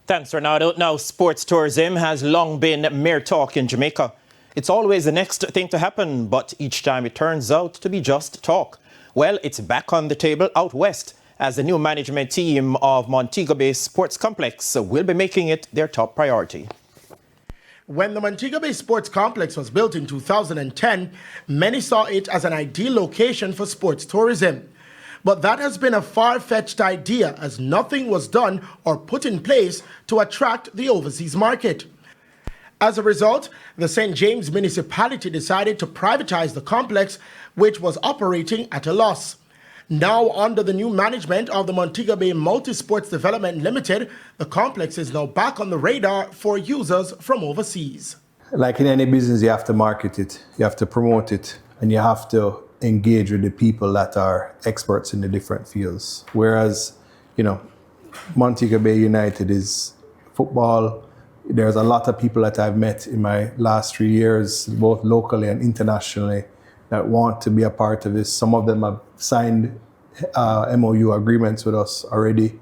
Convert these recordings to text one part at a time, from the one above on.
Thanks, Ronaldo. Now, sports tourism has long been mere talk in Jamaica. It's always the next thing to happen, but each time it turns out to be just talk. Well, it's back on the table out west, as the new management team of Montego-based sports complex will be making it their top priority. When the Montego Bay Sports Complex was built in 2010, many saw it as an ideal location for sports tourism. But that has been a far-fetched idea, as nothing was done or put in place to attract the overseas market. As a result, the St. James municipality decided to privatize the complex, which was operating at a loss. Now, under the new management of the Montego Bay Multi-Sports Development Limited, the complex is now back on the radar for users from overseas. Like in any business, you have to market it, you have to promote it, and you have to engage with the people that are experts in the different fields. Whereas, Montego Bay United is football. There's a lot of people that I've met in my last 3 years, both locally and internationally, that want to be a part of this. Some of them have signed MOU agreements with us already.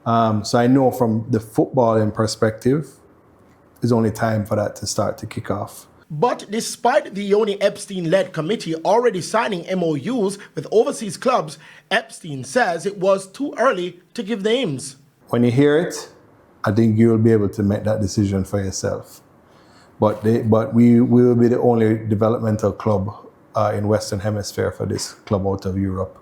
So I know from the footballing perspective, it's only time for that to start to kick off. But despite the Yoni Epstein-led committee already signing MOUs with overseas clubs, Epstein says it was too early to give names. When you hear it, I think you'll be able to make that decision for yourself. But we will be the only developmental club in Western Hemisphere for this club out of Europe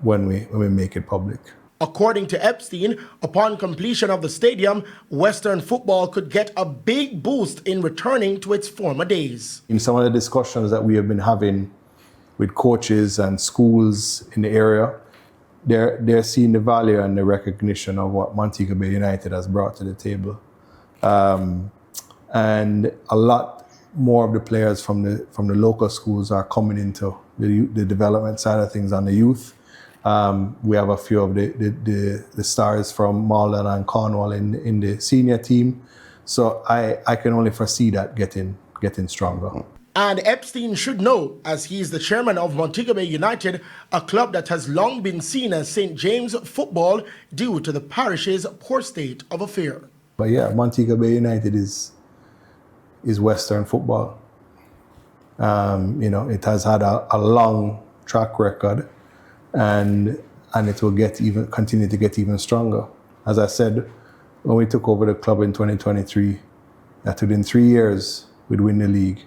when we make it public. According to Epstein, upon completion of the stadium, Western football could get a big boost in returning to its former days. In some of the discussions that we have been having with coaches and schools in the area, they're seeing the value and the recognition of what Montego Bay United has brought to the table. And a lot more of the players from the local schools are coming into the development side of things on the youth. We have a few of the stars from Malden and Cornwall in the senior team. So I can only foresee that getting stronger. And Epstein should know, as he is the chairman of Montego Bay United, a club that has long been seen as St. James football due to the parish's poor state of affairs. But yeah, Montego Bay United is Western football. It has had a long track record. And it will continue to get even stronger. As I said, when we took over the club in 2023, that within 3 years we'd win the league.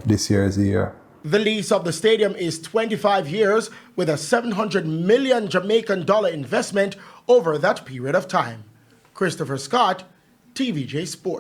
This year is the year. The lease of the stadium is 25 years with a 700 million Jamaican dollar investment over that period of time. Christopher Scott, TVJ Sports.